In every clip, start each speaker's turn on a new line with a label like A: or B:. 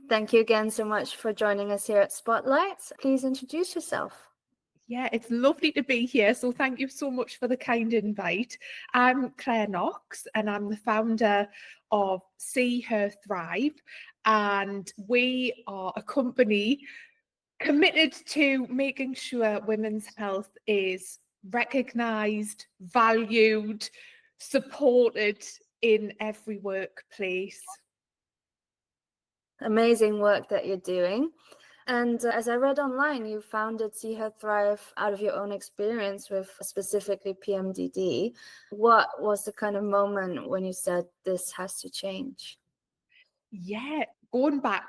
A: Thank you again so much for joining us here at Spotlight. Please introduce yourself.
B: Yeah, it's lovely to be here. So thank you so much for the kind invite. I'm Clare Knox and I'm the founder of See Her Thrive. And we are a company committed to making sure women's health is recognised, valued, supported in every workplace.
A: Amazing work that you're doing. And as I read online, you founded See Her Thrive out of your own experience with specifically PMDD. What was the kind of moment when you said this has to change?
B: Yeah, going back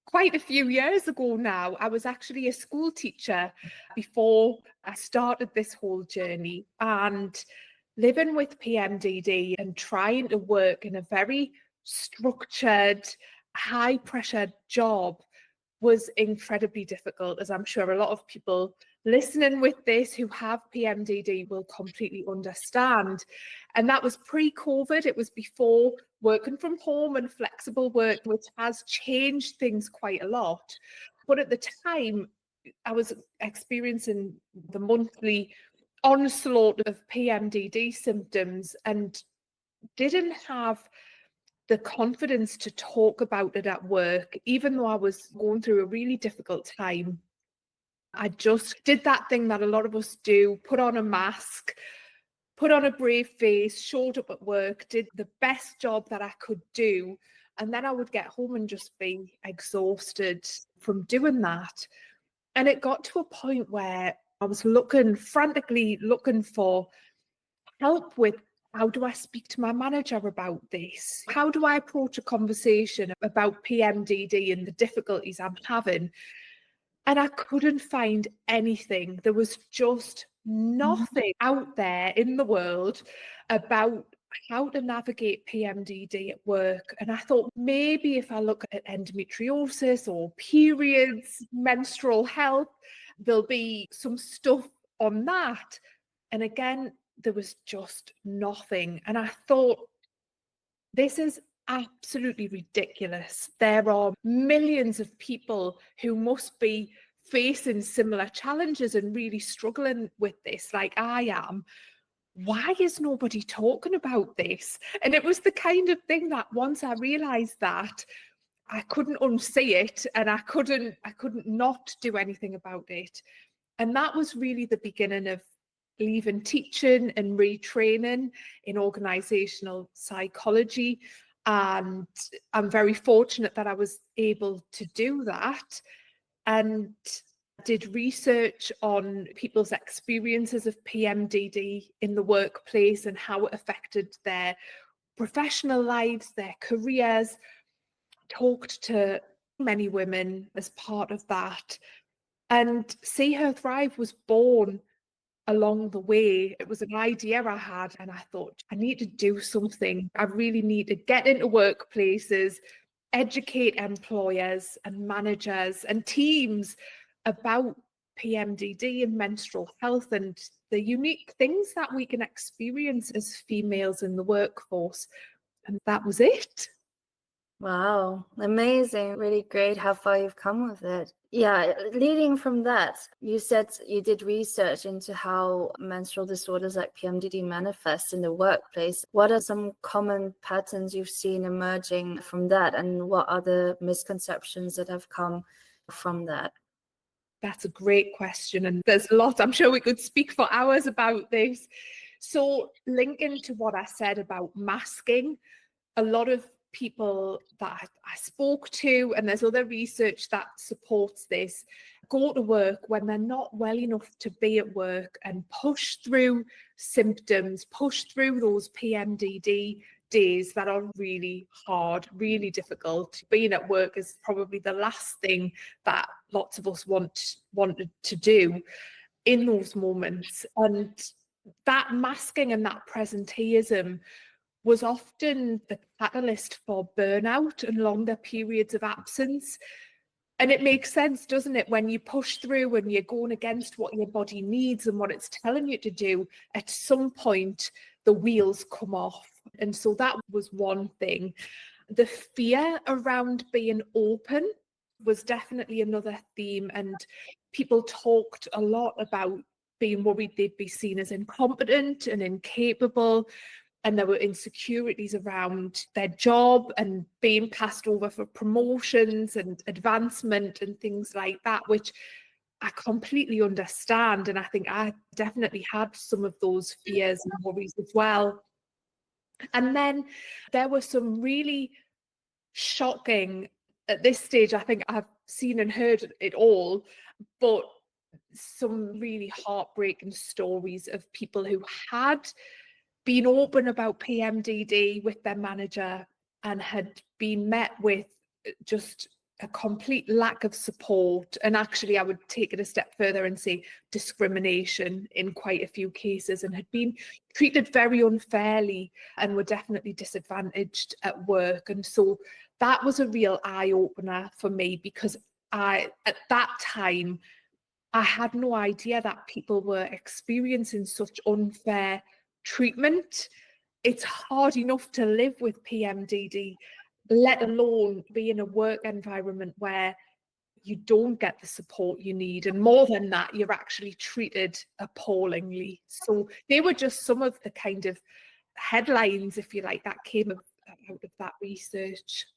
B: quite a few years ago now, I was actually a school teacher before I started this whole journey, and living with PMDD and trying to work in a very structured, high pressure job was incredibly difficult, as I'm sure a lot of people listening with this who have PMDD will completely understand. And that was pre-COVID. It was before working from home and flexible work, which has changed things quite a lot. But at the time, I was experiencing the monthly onslaught of PMDD symptoms and didn't have the confidence to talk about it at work, even though I was going through a really difficult time. I just did that thing that a lot of us do, put on a mask, put on a brave face, showed up at work, did the best job that I could do. And then I would get home and just be exhausted from doing that. And it got to a point where I was frantically looking for help with, how do I speak to my manager about this? How do I approach a conversation about PMDD and the difficulties I'm having? And I couldn't find anything. There was just nothing out there in the world about how to navigate PMDD at work. And I thought maybe if I look at endometriosis or periods, menstrual health, there'll be some stuff on that. And again, there was just nothing. And I thought, this is absolutely ridiculous. There are millions of people who must be facing similar challenges and really struggling with this, like I am. Why is nobody talking about this? And it was the kind of thing that once I realized that, I couldn't unsee it, and I couldn't not do anything about it. And that was really the beginning of leaving teaching and retraining in organizational psychology. And I'm very fortunate that I was able to do that, and did research on people's experiences of PMDD in the workplace and how it affected their professional lives, their careers, talked to many women as part of that. And See Her Thrive was born along the way. It was an idea I had, and I thought, I need to do something. I really need to get into workplaces, educate employers and managers and teams about PMDD and menstrual health and the unique things that we can experience as females in the workforce. And that was it.
A: Wow, amazing. Really great how far you've come with it. Yeah, leading from that, you said you did research into how menstrual disorders like PMDD manifest in the workplace. What are some common patterns you've seen emerging from that, and what are the misconceptions that have come from that?
B: That's a great question, and there's a lot. I'm sure we could speak for hours about this. So linking to what I said about masking, a lot of people that I spoke to, and there's other research that supports this, go to work when they're not well enough to be at work and push through symptoms, push through those PMDD days that are really hard, really difficult. Being at work is probably the last thing that lots of us wanted to do in those moments. And that masking and that presenteeism was often the catalyst for burnout and longer periods of absence. And it makes sense, doesn't it? When you push through and you're going against what your body needs and what it's telling you to do, at some point, the wheels come off. And so that was one thing. The fear around being open was definitely another theme. And people talked a lot about being worried they'd be seen as incompetent and incapable. And there were insecurities around their job and being passed over for promotions and advancement and things like that, which I completely understand. And I think I definitely had some of those fears and worries as well. And then there were some really shocking, at this stage, I think I've seen and heard it all, but some really heartbreaking stories of people who had been open about PMDD with their manager and had been met with just a complete lack of support. And actually, I would take it a step further and say discrimination in quite a few cases, and had been treated very unfairly and were definitely disadvantaged at work. And so that was a real eye-opener for me, because at that time, I had no idea that people were experiencing such unfair treatment. It's hard enough to live with PMDD, let alone be in a work environment where you don't get the support you need. And more than that, you're actually treated appallingly. So they were just some of the kind of headlines, if you like, that came out of that research.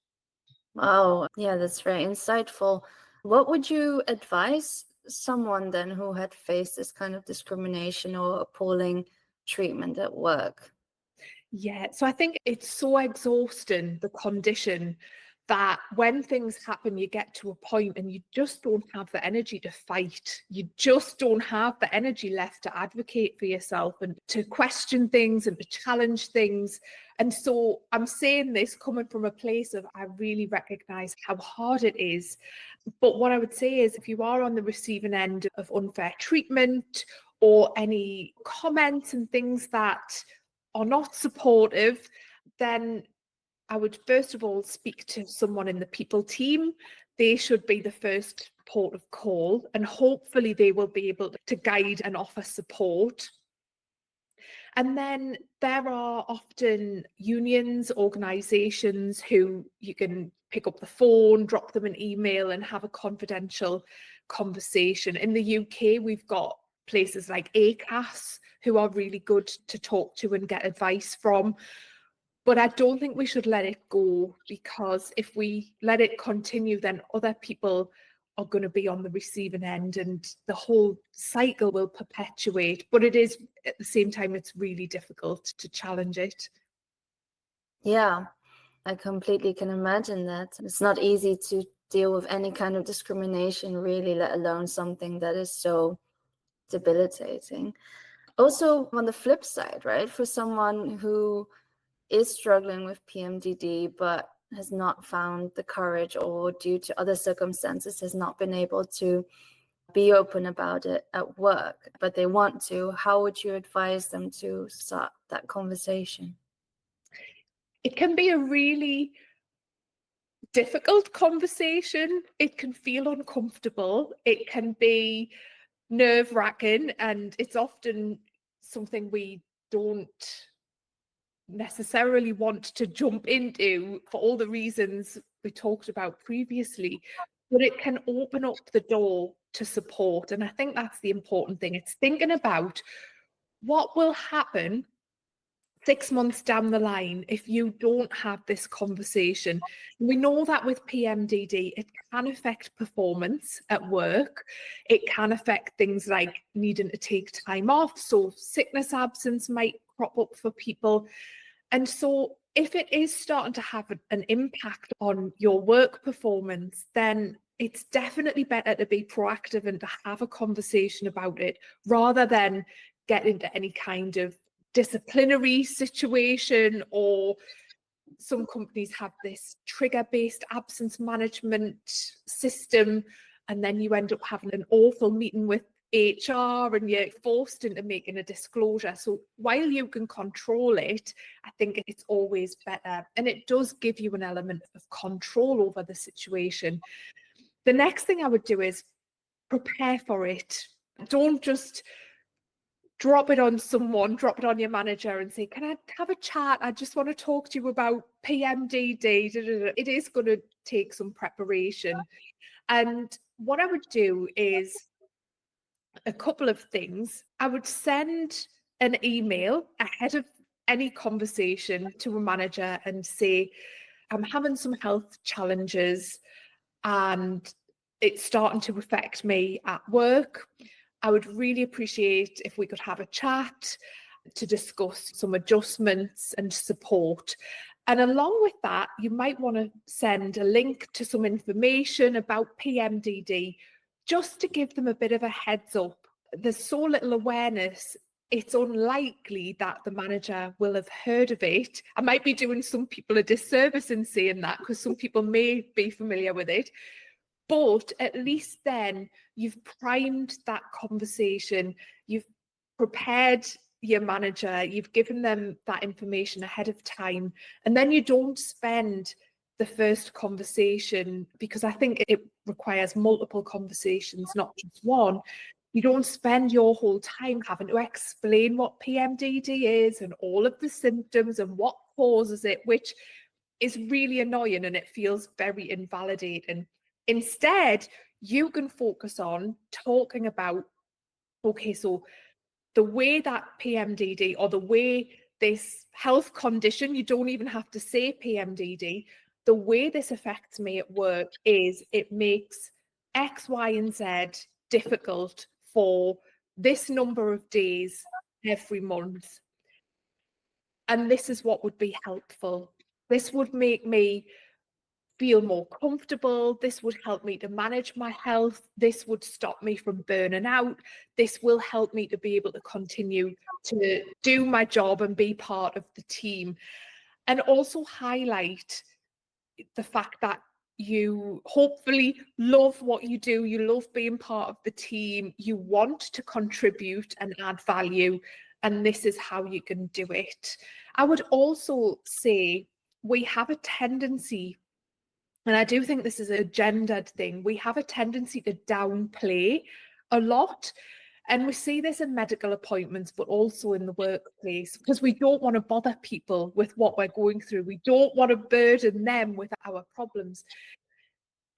A: Wow. Yeah, that's very insightful. What would you advise someone then who had faced this kind of discrimination or appalling treatment at work?
B: Yeah, so I think it's so exhausting, the condition, that when things happen, you get to a point and you just don't have the energy to fight. You just don't have the energy left to advocate for yourself and to question things and to challenge things. And so I'm saying this coming from a place of, I really recognize how hard it is. But what I would say is, if you are on the receiving end of unfair treatment or any comments and things that are not supportive, then I would first of all speak to someone in the people team. They should be the first port of call, and hopefully they will be able to guide and offer support. And then there are often unions, organisations who you can pick up the phone, drop them an email and have a confidential conversation. In the UK, we've got places like ACAS who are really good to talk to and get advice from. But I don't think we should let it go, because if we let it continue, then other people are going to be on the receiving end and the whole cycle will perpetuate. But it is, at the same time, it's really difficult to challenge it.
A: Yeah, I completely can imagine that. It's not easy to deal with any kind of discrimination, really, let alone something that is so debilitating. Also, on the flip side, right, for someone who is struggling with PMDD but has not found the courage, or due to other circumstances has not been able to be open about it at work, but they want to, how would you advise them to start that conversation?
B: It can be a really difficult conversation. It can feel uncomfortable. It can be nerve-wracking, and it's often something we don't necessarily want to jump into for all the reasons we talked about previously, but it can open up the door to support. And I think that's the important thing. It's thinking about what will happen 6 months down the line if you don't have this conversation. We know that with PMDD, it can affect performance at work. It can affect things like needing to take time off. So sickness absence might crop up for people. And so if it is starting to have an impact on your work performance, then it's definitely better to be proactive and to have a conversation about it, rather than get into any kind of disciplinary situation. Or some companies have this trigger-based absence management system, and then you end up having an awful meeting with HR and you're forced into making a disclosure. So while you can control it, I think it's always better, and it does give you an element of control over the situation. The next thing I would do is prepare for it. Don't just drop it on someone, drop it on your manager and say, can I have a chat? I just want to talk to you about PMDD. It is going to take some preparation. And what I would do is a couple of things. I would send an email ahead of any conversation to a manager and say, I'm having some health challenges and it's starting to affect me at work. I would really appreciate if we could have a chat to discuss some adjustments and support. And along with that, you might want to send a link to some information about PMDD just to give them a bit of a heads up. There's so little awareness, it's unlikely that the manager will have heard of it. I might be doing some people a disservice in saying that because some people may be familiar with it. But at least then you've primed that conversation, you've prepared your manager, you've given them that information ahead of time, and then you don't spend the first conversation, because I think it requires multiple conversations, not just one. You don't spend your whole time having to explain what PMDD is and all of the symptoms and what causes it, which is really annoying and it feels very invalidating. Instead, you can focus on talking about, okay, so the way that PMDD or the way this health condition, you don't even have to say PMDD, the way this affects me at work is it makes X, Y, and Z difficult for this number of days every month. And this is what would be helpful. This would make me feel more comfortable. This would help me to manage my health. This would stop me from burning out. This will help me to be able to continue to do my job and be part of the team. And also highlight the fact that you hopefully love what you do. You love being part of the team. You want to contribute and add value. And this is how you can do it. I would also say we have a tendency, and I do think this is a gendered thing, we have a tendency to downplay a lot. And we see this in medical appointments, but also in the workplace, because we don't want to bother people with what we're going through. We don't want to burden them with our problems.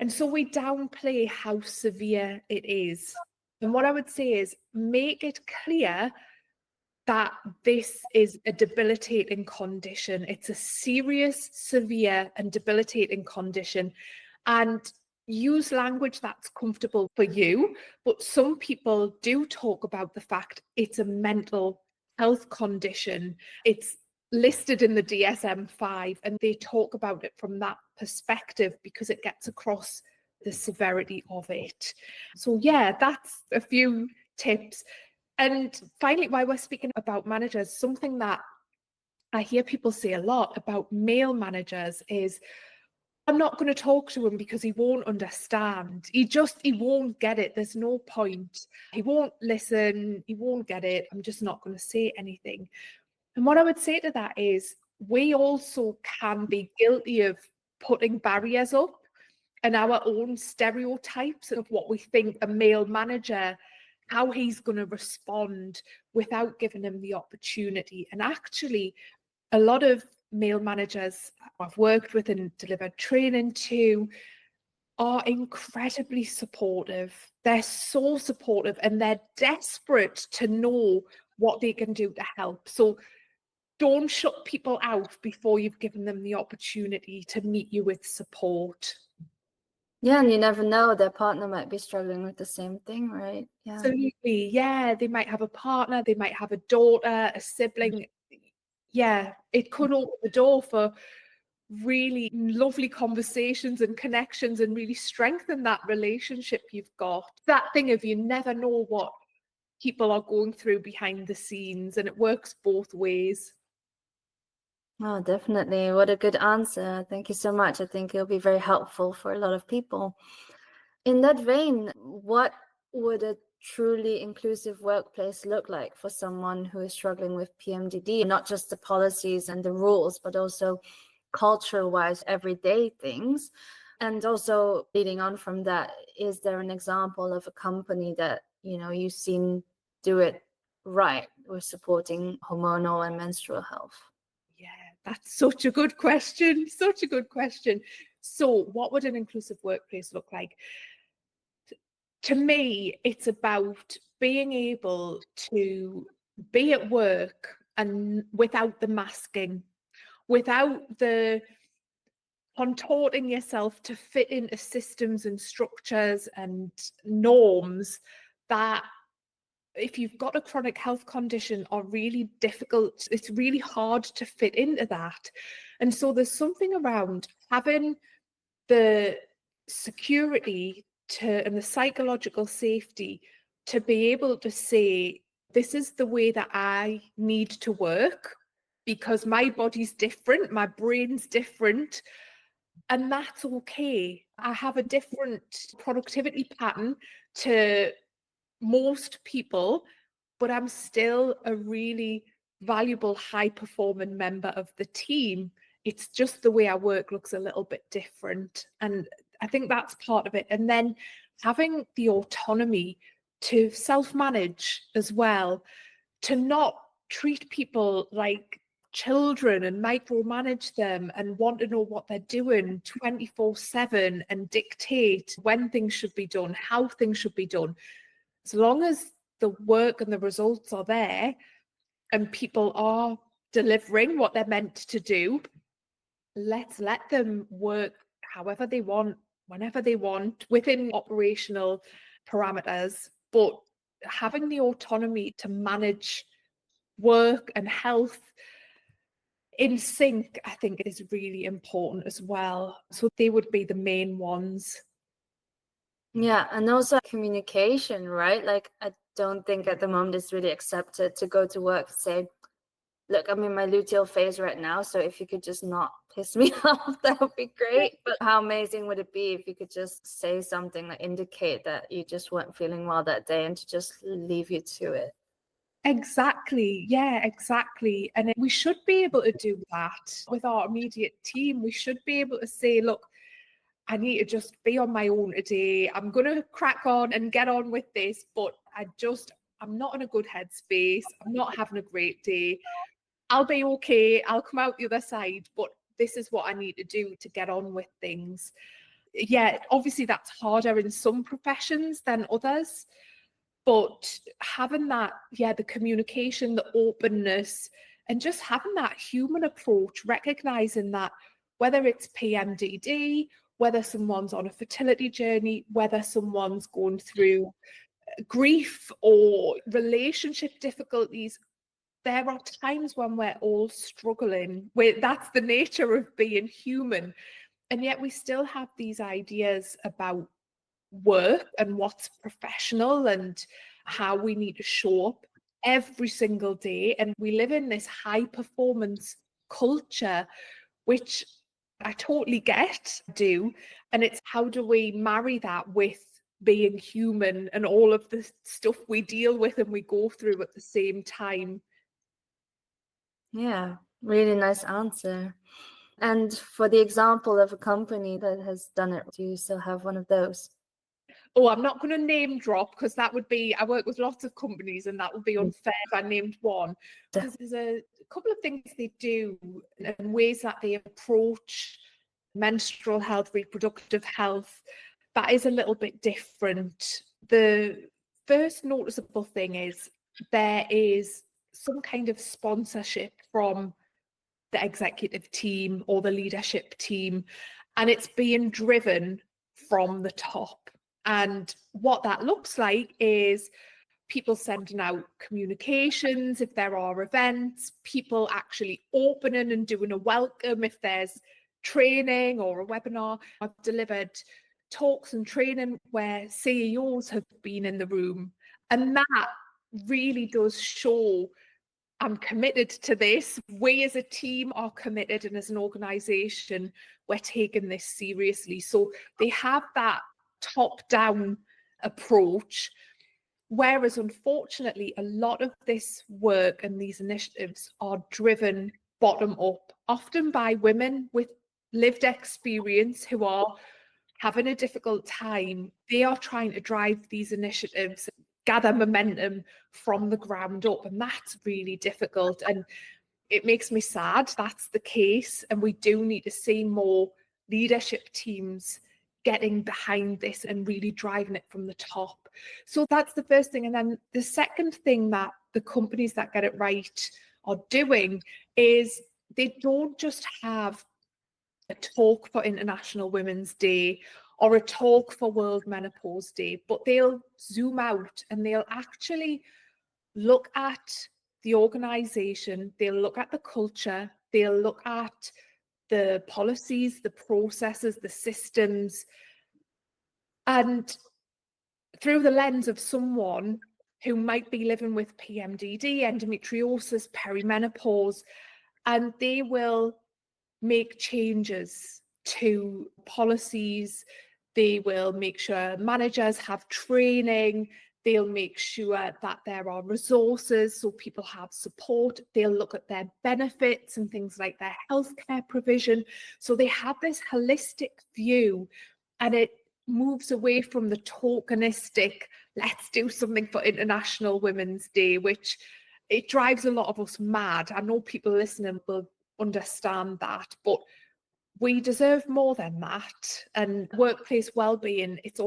B: And so we downplay how severe it is. And what I would say is make it clear that this is a debilitating condition. It's a serious, severe, and debilitating condition. And use language that's comfortable for you. But some people do talk about the fact it's a mental health condition. It's listed in the DSM-5, and they talk about it from that perspective because it gets across the severity of it. So yeah, that's a few tips. And finally, while we're speaking about managers, something that I hear people say a lot about male managers is, I'm not going to talk to him because he won't understand. He won't get it. There's no point. He won't listen. He won't get it. I'm just not going to say anything. And what I would say to that is, we also can be guilty of putting barriers up and our own stereotypes of what we think a male manager, how he's going to respond, without giving him the opportunity. And actually, a lot of male managers I've worked with and delivered training to are incredibly supportive. They're so supportive and they're desperate to know what they can do to help. So don't shut people out before you've given them the opportunity to meet you with support.
A: Yeah, and you never know, their partner might be struggling with the same thing, right? Yeah.
B: Absolutely. Yeah, they might have a partner, they might have a daughter, a sibling. Yeah, it could open the door for really lovely conversations and connections and really strengthen that relationship you've got. That thing of you never know what people are going through behind the scenes, and it works both ways.
A: Oh, definitely. What a good answer. Thank you so much. I think it'll be very helpful for a lot of people. In that vein, what would a truly inclusive workplace look like for someone who is struggling with PMDD? Not just the policies and the rules, but also cultural-wise, everyday things. And also leading on from that, is there an example of a company that, you've seen do it right with supporting hormonal and menstrual health?
B: Yeah, that's such a good question. Such a good question. So what would an inclusive workplace look like? To me, it's about being able to be at work and without the masking, without the contorting yourself to fit into systems and structures and norms that, if you've got a chronic health condition, are really difficult. It's really hard to fit into that. And so there's something around having the security and the psychological safety to be able to say, this is the way that I need to work because my body's different, my brain's different, and that's okay. I have a different productivity pattern to most people, but I'm still a really valuable, high performing member of the team. It's just the way I work looks a little bit different. And I think that's part of it. And then having the autonomy to self-manage as well, to not treat people like children and micromanage them and want to know what they're doing 24/7 and dictate when things should be done, how things should be done. As long as the work and the results are there and people are delivering what they're meant to do, let's let them work however they want, whenever they want, within operational parameters. But having the autonomy to manage work and health in sync, I think, is really important as well. So they would be the main ones.
A: Yeah, and also communication, right? Like, I don't think at the moment it's really accepted to go to work and say, look, I'm in my luteal phase right now, so if you could just not piss me off, that would be great. But how amazing would it be if you could just say something that indicate that you just weren't feeling well that day and to just leave you to it?
B: Exactly. Yeah, exactly. And we should be able to do that with our immediate team. We should be able to say, look, I need to just be on my own today. I'm going to crack on and get on with this, but I'm not in a good headspace. I'm not having a great day. I'll be okay. I'll come out the other side, but this is what I need to do to get on with things. Yeah, obviously that's harder in some professions than others, but having that, the communication, the openness, and just having that human approach, recognizing that whether it's PMDD, whether someone's on a fertility journey, whether someone's going through grief or relationship difficulties, there are times when we're all struggling. That's the nature of being human. And yet we still have these ideas about work and what's professional and how we need to show up every single day. And we live in this high performance culture, which I totally do. And it's, how do we marry that with being human and all of the stuff we deal with and we go through at the same time?
A: Yeah, really nice answer. And for the example of a company that has done it, do you still have one of those?
B: Oh, I'm not going to name drop because that would be, I work with lots of companies and that would be unfair if I named one. There's a couple of things they do and ways that they approach menstrual health, reproductive health, that is a little bit different. The first noticeable thing is there is some kind of sponsorship from the executive team or the leadership team, and it's being driven from the top. And what that looks like is people sending out communications if there are events, people actually opening and doing a welcome if there's training or a webinar. I've delivered talks and training where CEOs have been in the room, and that really does show I'm committed to this. We as a team are committed, and as an organisation, we're taking this seriously. So they have that top-down approach, whereas unfortunately a lot of this work and these initiatives are driven bottom up, often by women with lived experience who are having a difficult time, they are trying to drive these initiatives, gather momentum from the ground up. And that's really difficult. And it makes me sad that's the case. And we do need to see more leadership teams getting behind this and really driving it from the top. So that's the first thing. And then the second thing that the companies that get it right are doing is they don't just have a talk for International Women's Day or a talk for World Menopause Day, but they'll zoom out and they'll actually look at the organization, they'll look at the culture, they'll look at the policies, the processes, the systems, and through the lens of someone who might be living with PMDD, endometriosis, perimenopause, and they will make changes to policies. They will make sure managers have training. They'll make sure that there are resources so people have support. They'll look at their benefits and things like their healthcare provision. So they have this holistic view, and it moves away from the tokenistic, let's do something for International Women's Day, which it drives a lot of us mad. I know people listening will understand that, but we deserve more than that. And workplace well-being, it's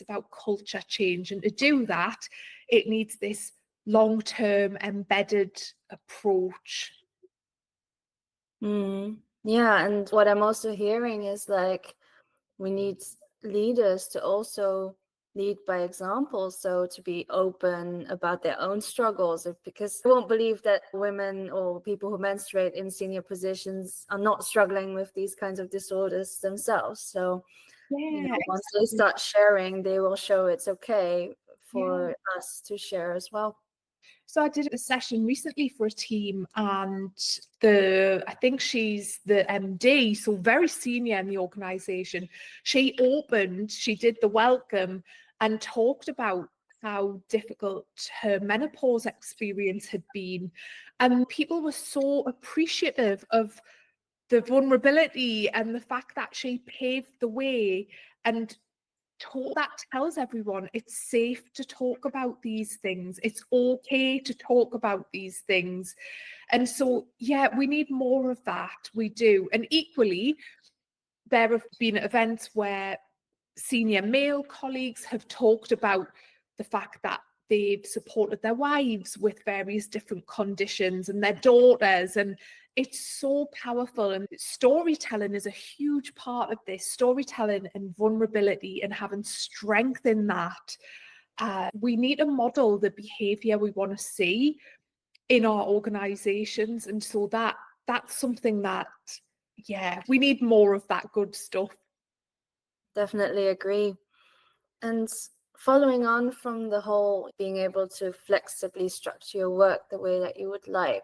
B: about culture change, and to do that it needs this long-term embedded approach.
A: Yeah, and what I'm also hearing is like we need leaders to also lead by example, so to be open about their own struggles, because I won't believe that women or people who menstruate in senior positions are not struggling with these kinds of disorders themselves. So once they start sharing, they will show it's okay for us to share as well.
B: So I did a session recently for a team, and I think she's the MD, so very senior in the organisation. She did the welcome and talked about how difficult her menopause experience had been. And people were so appreciative of the vulnerability and the fact that she paved the way, and that tells everyone it's safe to talk about these things. It's okay to talk about these things. And so, we need more of that. We do. And equally, there have been events where senior male colleagues have talked about the fact that they've supported their wives with various different conditions and their daughters, and it's so powerful. And storytelling is a huge part of this, storytelling and vulnerability, and having strength in that. We need to model the behavior we want to see in our organizations, and so that's something that we need more of that good stuff.
A: Definitely agree. And following on from the whole being able to flexibly structure your work the way that you would like,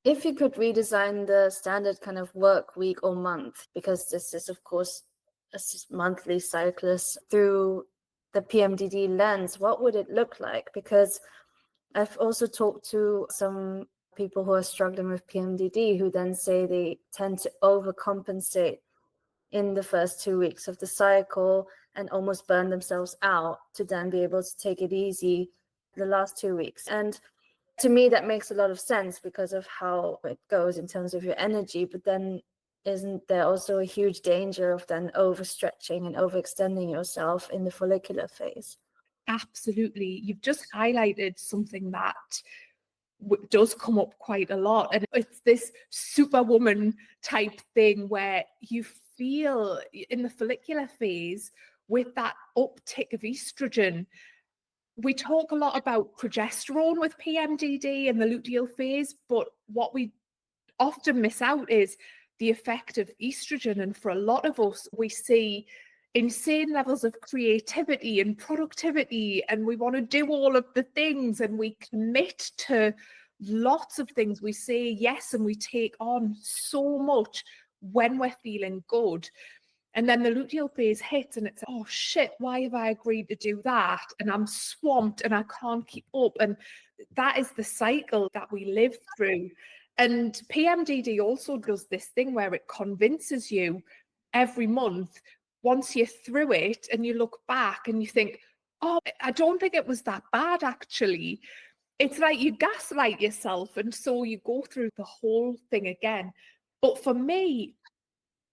A: if you could redesign the standard kind of work week or month, because this is of course a monthly cyclist, through the PMDD lens, what would it look like? Because I've also talked to some people who are struggling with PMDD who then say they tend to overcompensate in the first 2 weeks of the cycle and almost burn themselves out to then be able to take it easy the last 2 weeks. And to me, that makes a lot of sense because of how it goes in terms of your energy. But then isn't there also a huge danger of then overstretching and overextending yourself in the follicular phase?
B: Absolutely. You've just highlighted something that does come up quite a lot. And it's this superwoman type thing where you feel in the follicular phase with that uptick of estrogen. We talk a lot about progesterone with PMDD and the luteal phase, but what we often miss out is the effect of estrogen. And for a lot of us, we see insane levels of creativity and productivity, and we want to do all of the things, and we commit to lots of things. We say yes, and we take on so much when we're feeling good. And then the luteal phase hits and it's, oh shit, why have I agreed to do that? And I'm swamped and I can't keep up. And that is the cycle that we live through. And PMDD also does this thing where it convinces you every month, once you're through it and you look back and you think, oh, I don't think it was that bad actually. It's like you gaslight yourself, and so you go through the whole thing again. But for me,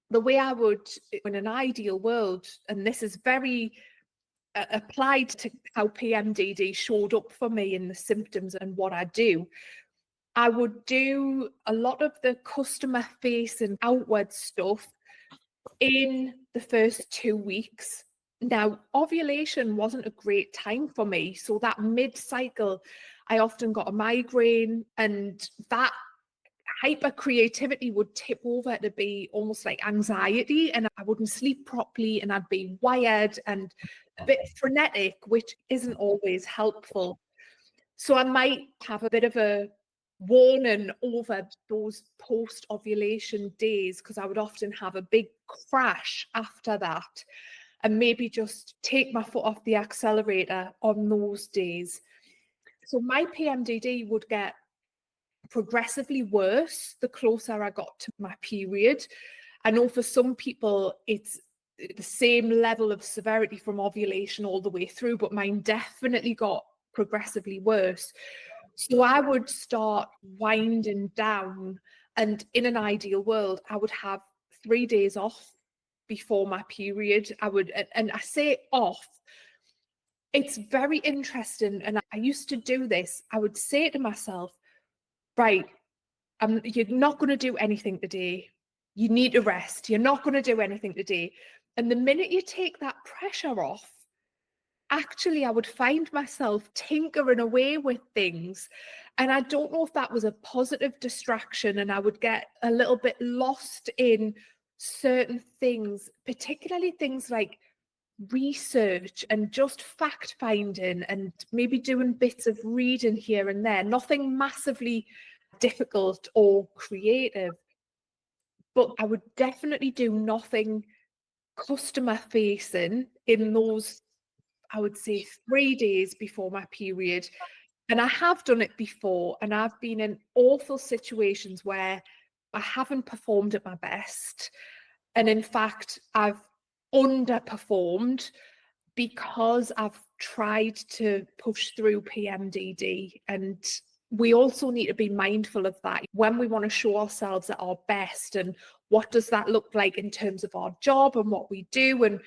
B: the way I would, in an ideal world, and this is very applied to how PMDD showed up for me in the symptoms and what I do, I would do a lot of the customer face and outward stuff in the first 2 weeks. Now, ovulation wasn't a great time for me. So that mid-cycle, I often got a migraine, and that hyper creativity would tip over to be almost like anxiety, and I wouldn't sleep properly, and I'd be wired and a bit frenetic, which isn't always helpful. So I might have a bit of a warning over those post-ovulation days, because I would often have a big crash after that, and maybe just take my foot off the accelerator on those days. So my PMDD would get progressively worse the closer I got to my period. I know for some people it's the same level of severity from ovulation all the way through, but mine definitely got progressively worse. So I would start winding down, and in an ideal world, I would have 3 days off before my period. And I say off, it's very interesting. And I used to do this. I would say to myself, right, you're not going to do anything today. You need to rest. You're not going to do anything today. And the minute you take that pressure off, actually, I would find myself tinkering away with things. And I don't know if that was a positive distraction, and I would get a little bit lost in certain things, particularly things like research and just fact finding, and maybe doing bits of reading here and there. Nothing massively difficult or creative, but I would definitely do nothing customer facing in those, I would say, 3 days before my period. And I have done it before, and I've been in awful situations where I haven't performed at my best. And in fact, I've underperformed because I've tried to push through PMDD. And we also need to be mindful of that when we want to show ourselves at our best. And what does that look like in terms of our job and what we do? And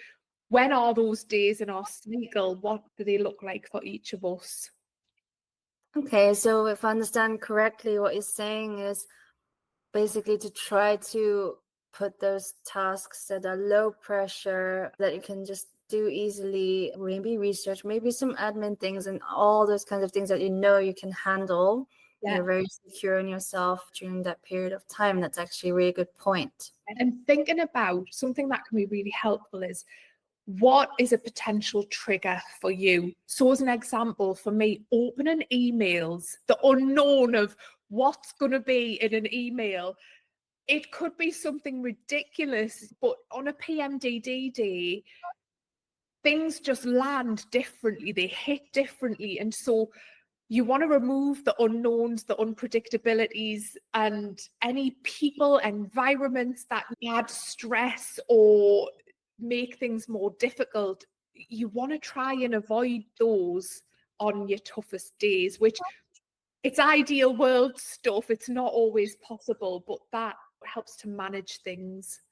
B: when are those days in our cycle? What do they look like for each of us?
A: Okay, so if I understand correctly, what you're saying is basically to try to put those tasks that are low pressure, that you can just do easily, maybe research, maybe some admin things, and all those kinds of things that you know you can handle. Yeah. You're very secure in yourself during that period of time. That's actually a really good point.
B: And thinking about something that can be really helpful is, what is a potential trigger for you? So as an example, for me, opening emails, the unknown of what's going to be in an email, it could be something ridiculous, but on a PMDD day, things just land differently, they hit differently. And so you want to remove the unknowns, the unpredictabilities, and any people, environments that add stress or make things more difficult. You want to try and avoid those on your toughest days, which it's ideal world stuff. It's not always possible, but that helps to manage things.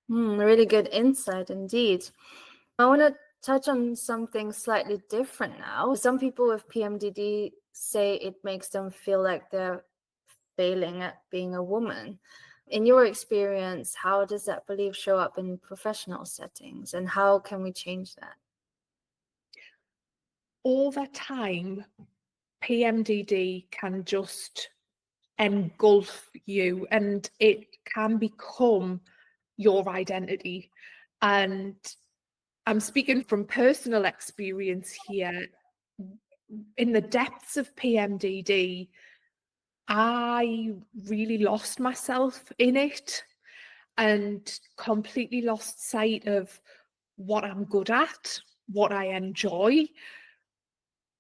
A: Really good insight indeed. I want to touch on something slightly different now. Some people with PMDD say it makes them feel like they're failing at being a woman. In your experience, how does that belief show up in professional settings, and how can we change that?
B: Over time, PMDD can just engulf you, and it can become your identity. And I'm speaking from personal experience here. In the depths of PMDD, I really lost myself in it and completely lost sight of what I'm good at, what I enjoy,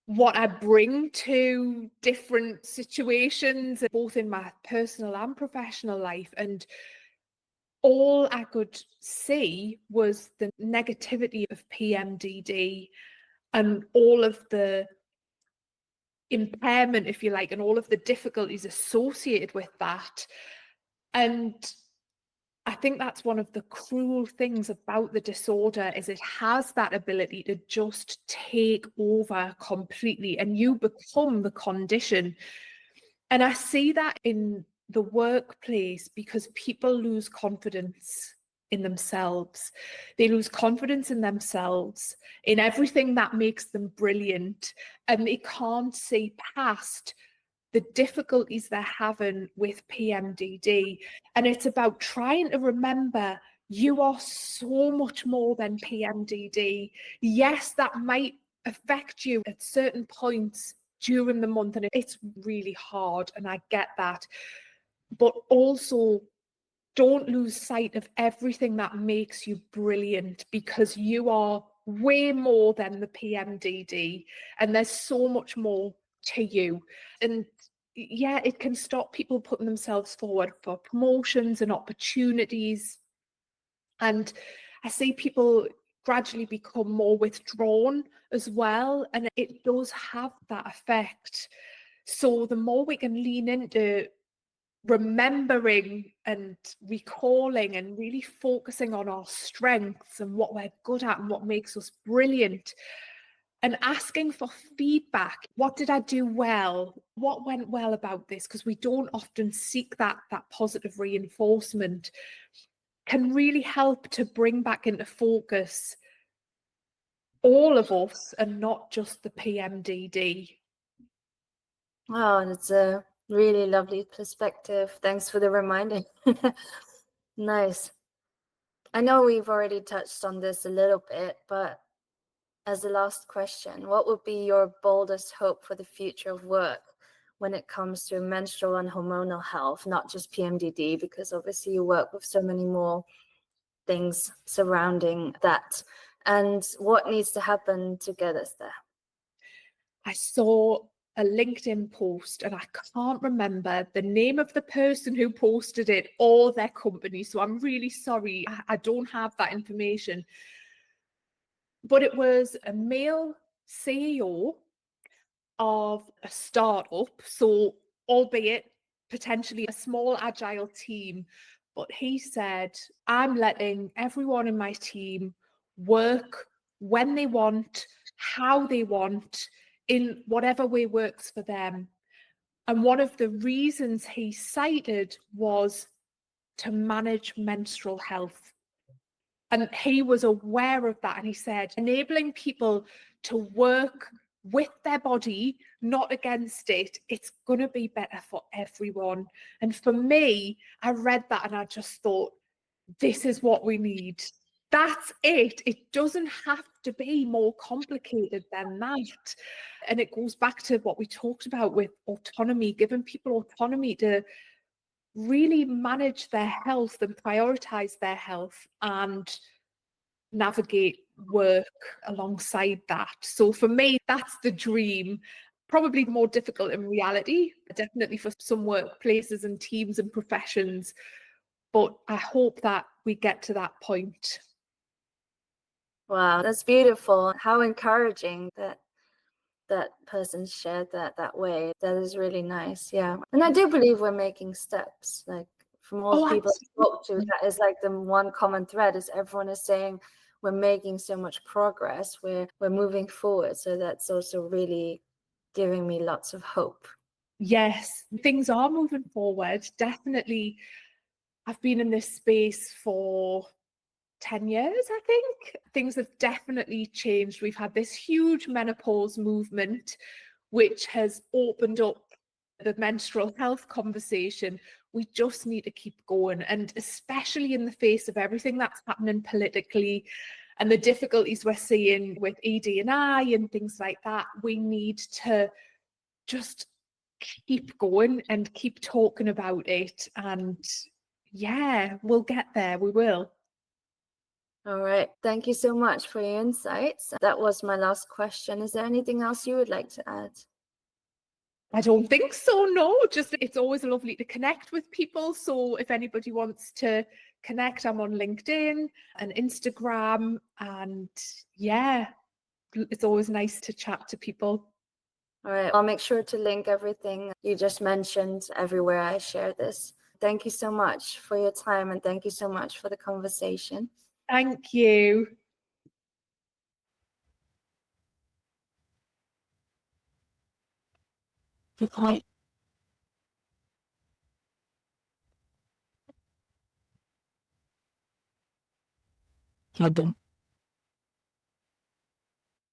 B: what I bring to different situations, both in my personal and professional life. And all I could see was the negativity of PMDD and all of the impairment, if you like, and all of the difficulties associated with that. And I think that's one of the cruel things about the disorder, is it has that ability to just take over completely, and you become the condition. And I see that in the workplace, because people lose confidence in themselves. They lose confidence in themselves, in everything that makes them brilliant, and they can't see past the difficulties they're having with PMDD. And it's about trying to remember, you are so much more than PMDD. Yes, that might affect you at certain points during the month, and it's really hard, and I get that. But also, don't lose sight of everything that makes you brilliant, because you are way more than the PMDD, and there's so much more to you. And yeah, it can stop people putting themselves forward for promotions and opportunities. And I see people gradually become more withdrawn as well, and it does have that effect. So the more we can lean into remembering and recalling and really focusing on our strengths and what we're good at and what makes us brilliant, and asking for feedback. What did I do well? What went well about this? Because we don't often seek that positive reinforcement, can really help to bring back into focus all of us and not just the PMDD.
A: Wow, that's a really lovely perspective. Thanks for the reminder. Nice. I know we've already touched on this a little bit, but as a last question, what would be your boldest hope for the future of work when it comes to menstrual and hormonal health, not just PMDD, because obviously you work with so many more things surrounding that? And what needs to happen to get us there?
B: I saw a LinkedIn post, and I can't remember the name of the person who posted it or their company, so I'm really sorry, I don't have that information. But it was a male CEO of a startup, so albeit potentially a small agile team, but he said, I'm letting everyone in my team work when they want, how they want, in whatever way works for them. And one of the reasons he cited was to manage menstrual health. And he was aware of that. And he said, enabling people to work with their body, not against it, it's going to be better for everyone. And for me, I read that and I just thought, this is what we need. That's it. It doesn't have to be more complicated than that. And it goes back to what we talked about with autonomy, giving people autonomy to really manage their health and prioritize their health and navigate work alongside that. So for me, that's the dream. Probably more difficult in reality, definitely for some workplaces and teams and professions. But I hope that we get to that point.
A: Wow, that's beautiful. How encouraging that that person shared that way. That is really nice. Yeah. And I do believe we're making steps. Like, from all the people I spoke to, that is like the one common thread, is everyone is saying we're making so much progress, we're moving forward. So that's also really giving me lots of hope.
B: Yes, things are moving forward. Definitely. I've been in this space for 10 years, I think. Things have definitely changed. We've had this huge menopause movement, which has opened up the menstrual health conversation. We just need to keep going. And especially in the face of everything that's happening politically and the difficulties we're seeing with ED&I and things like that, we need to just keep going and keep talking about it. And yeah, we'll get there. We will.
A: All right. Thank you so much for your insights. That was my last question. Is there anything else you would like to add?
B: I don't think so, no. Just it's always lovely to connect with people. So if anybody wants to connect, I'm on LinkedIn and Instagram. And yeah, it's always nice to chat to people.
A: All right, I'll make sure to link everything you just mentioned everywhere I share this. Thank you so much for your time, and thank you so much for the conversation.
B: Thank you.
C: Good point. You're done.